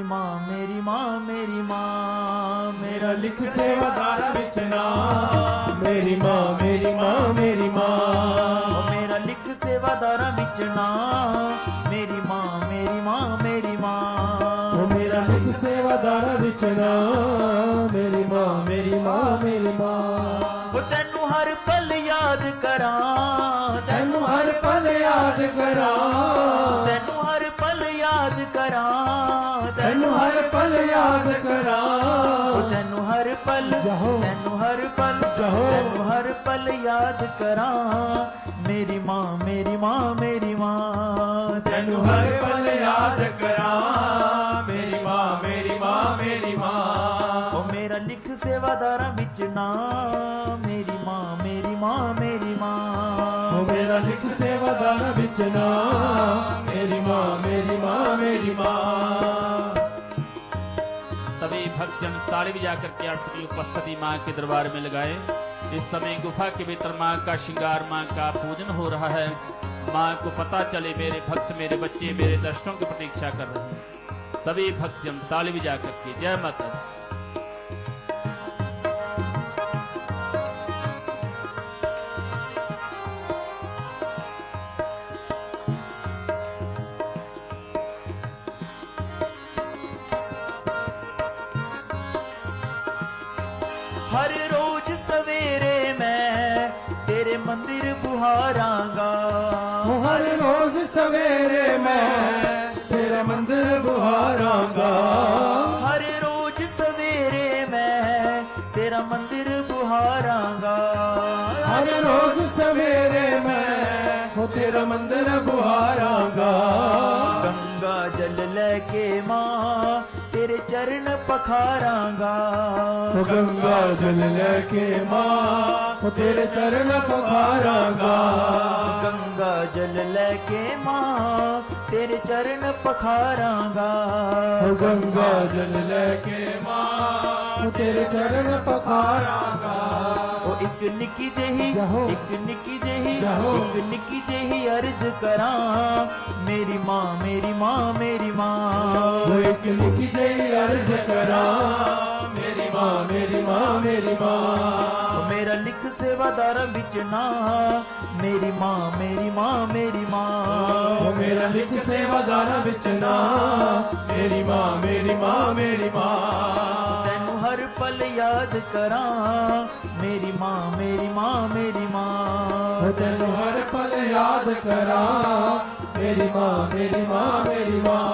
माँ मेरी माँ मेरी माँ मेरा लिख सेवादारा विच नाम मेरी माँ मेरी माँ मेरी माँ मेरा लिख सेवादारा विच नाम मेरी माँ मेरी माँ मेरी माँ मेरा लिख सेवादारा विच नाम मेरी माँ मेरी माँ मेरी माँ तेनू हर पल याद करा तेनू हर पल याद करा तेनू हर पल याद करा तेनू हर पल याद करा तेनू हर पल तेनू हर पल तेनू हर पल याद करा मेरी माँ मेरी माँ मेरी माँ तेनू हर पल याद करा मेरी माँ मेरी माँ मेरी माँ ओ मेरा लिख सेवादारा विच नाम मेरी माँ मेरी माँ मेरी माँ मेरा लिख सेवादारा विच नाम मेरी माँ मेरी माँ मेरी माँ। सभी भक्तजन ताली बजा करके अर्थ की उपस्थिति माँ के दरबार में लगाए। इस समय गुफा के भीतर माँ का श्रृंगार, माँ का पूजन हो रहा है। माँ को पता चले मेरे भक्त, मेरे बच्चे मेरे दर्शनों की प्रतीक्षा कर रहे हैं। सभी भक्तजन ताली बजा करके जय माता दी। हर रोज सवेरे मैं तेरे मंदिर बुहारांगा हर रोज सवेरे मैं तेरा मंदिर बुहारांगा हर रोज सवेरे मैं तेरा मंदिर बुहारांगा हर रोज सवेरे मैं हो तेरा मंदिर बुहारांगा गंगा जल लेके माँ तेरे चरण पखारांगा गंगा जल लेके माँ हो तेरे चरण पखारांगा गंगा जल लेके माँ तेरे चरण पखारांगा गंगा जल लेके माँ हो तेरे चरण पखारांगा ओ एक निकी जेही एक निकी जेही एक निकी जेही अर्ज करा मेरी माँ मेरी माँ मेरी माँ एक निकी जेही अर्ज करा मेरी माँ मेरी माँ मेरी माँ मेरा लिख सेवादारा विच ना मेरी माँ मेरी माँ मेरी माँ मेरा लिख सेवादारा विच ना मेरी माँ मेरी माँ मेरी माँ तेनू हर पल याद करा मेरी माँ मेरी माँ मेरी माँ तेनू हर पल याद करा मेरी माँ मेरी माँ मेरी माँ।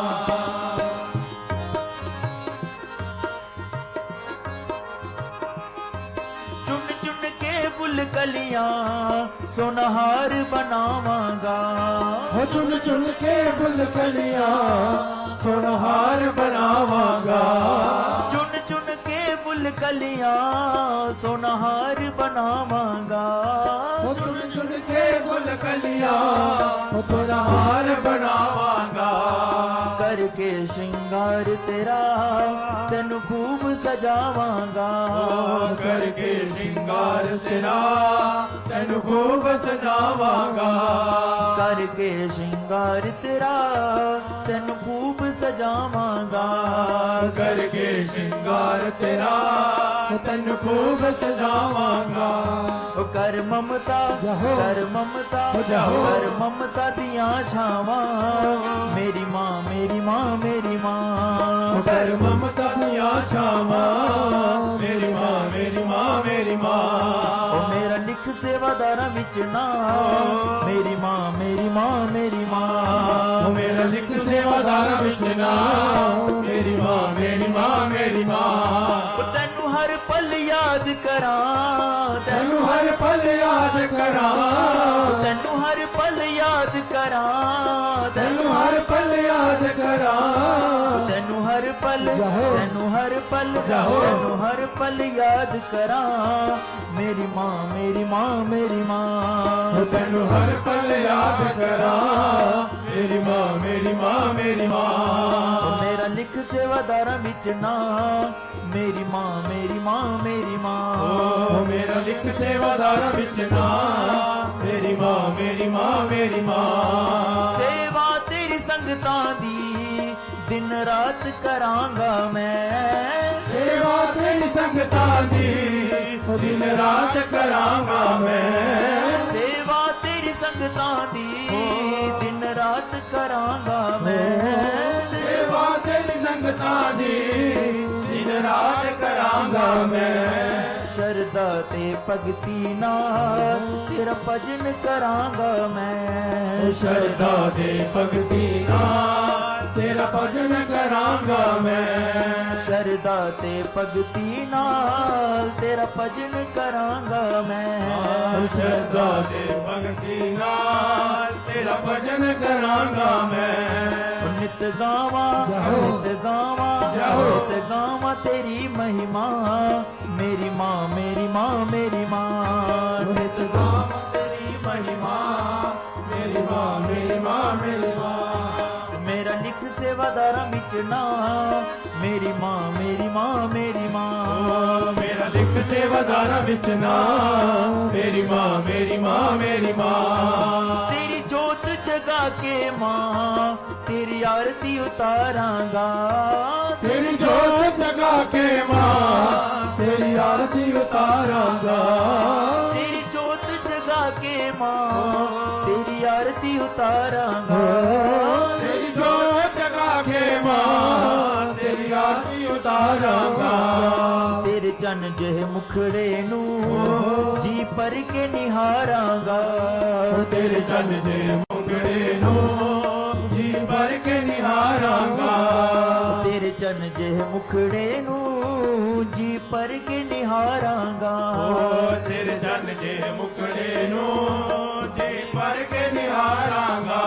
चुन चुन के फुल कलियां सोनहार बनावांगा हो चुन चुन के फुल कलियां सोनहार बनावांगा चुन चुन के फुल कलियां सोनहार बनावांगा हो चुन चुन के फुल कलियां हो सोनहार बनावांगा करके श्रृंगार तेरा तेनू खूब सजावांगा करके श्रृंगार तेरा तेनू खूब सजावांगा करके श्रृंगार तेरा तेनू खूब सजावांगा करके श्रृंगार तेरा तेनू खूब सजावांगा कर ममता कर ममता कर ममता दियां छावां मेरी माँ मेरी माँ मेरी माँ कर ममता दियां छावां मेरी माँ मेरी माँ मेरी माँ मेरा लिख सेवादारा विच ना मेरी माँ मेरी माँ मेरी माँ मेरा लिख सेवादारा विच ना मेरी माँ मेरी माँ मेरी माँ तेनू हर पल याद करा तेनू हर पल याद करा तेनू हर पल याद करा तेनू हर पल याद करा तेनू हर पल तेनू हर पल तेनू हर पल याद करा मेरी माँ मेरी माँ मेरी माँ तेनू हर पल याद करा मेरी माँ मेरी माँ मेरी माँ मेरा लिख सेवादारा विच ना मेरी माँ मेरी माँ मेरी माँ मेरा लिख सेवादारा विच ना मेरी माँ मेरी माँ मेरी माँ सेवा तेरी संगतां दी दिन रात करांगा मैं सेवा तेरी संगतां दी दिन रात करांगा मैं सेवा तेरी संगतां दी दिन रात करांगा मैं सेवा तेरी संगतां दी दिन रात करांगा मैं शरदा ते भगती नाल तेरा भजन करांगा मैं शरदा दे भगती नाल तेरा भजन करांगा मैं शरदा ते भगती नाल तेरा भजन करांगा मैं शरदा दे भगती नाल तेरा भजन करांगा मैं नित गावा नित गावा नित गावा तेरी महिमा मेरी माँ मेरी माँ मेरी माँ नित गावा तेरी महिमा मेरी माँ मेरी माँ मेरी माँ मेरा लिख सेवादारा विच ना मेरी माँ मेरी माँ मेरी माँ मेरा लिख सेवादारा विच ना मेरी माँ मेरी माँ मेरी माँ तेरी जोत जगा के माँ तेरी आरती उतारांगा तेरी जोत जगा के माँ तेरी आरती उतारांगा तेरी जोत जगा के माँ तेरी आरती उतारांगा तेरी जोत जगा के माँ तेरी आरती उतारांगा तेरे चन जेह मुखड़े नू जी पर के निहारांगा तेरे चन जे मुंगड़े नो जी भर के निहारांगा तेरे चन जेह मुखड़े नू जी पर के निहारांगा तेरे चन जे मुकड़े नो जी भर के निहारांगा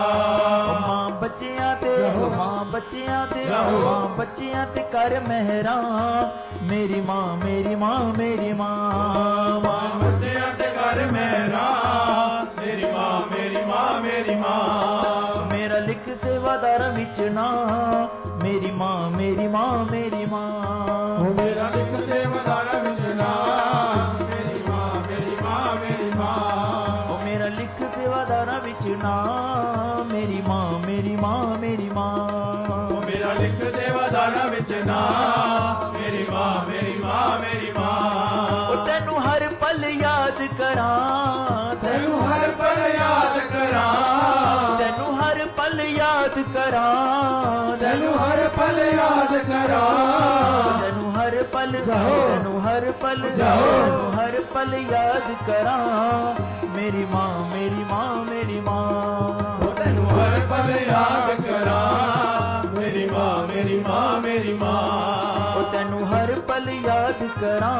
मां बच्चियां ते मां बच्चियां ते मां बच्चियां ते कर मेहरा मेरी मां मेरी मां मेरी मां मां बच्चियां ते कर मेरा मेरी मां मेरी मां मेरी मां मेरा लिख सेवादार विच ना मेरी मां मेरी मां मेरी मां मेरा लिख सेवादार विच ना मेरी मां मेरी मां मेरी मां मेरा लिख सेवादार विच ना मेरी मां मेरी मां मेरी मां मेरा लिख सेवादार विच ना मेरी मां मेरी मां मेरी मां ओ तेनू हर पल याद करां तेनू हर पल याद करां तेनू हर पल याद करां तेनू हर पल याद करां तेनू हर पल तेनू हर पल तेनू हर पल याद करां मेरी मां मेरी मां मेरी मां तेनू हर पल याद करां मेरी मां मेरी मां मेरी मां ओ तेनू हर पल याद करां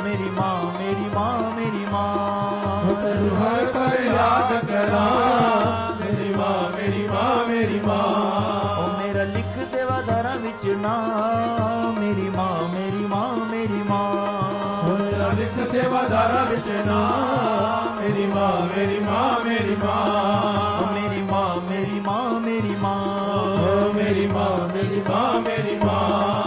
मेरी मां मेरी मां मेरी मां तेनू हर पल याद करां मेरी मां मेरी मां मेरी मां ओ मेरा लिख सेवादारा विच ना मेरी मां मेरी मां मेरी मां मेरा लिख सेवादारा विच ना मेरी मां मेरी मां मेरी मां ओ मेरी मां मेरी मां मेरी मां मेरी मां मेरी मां मेरी मां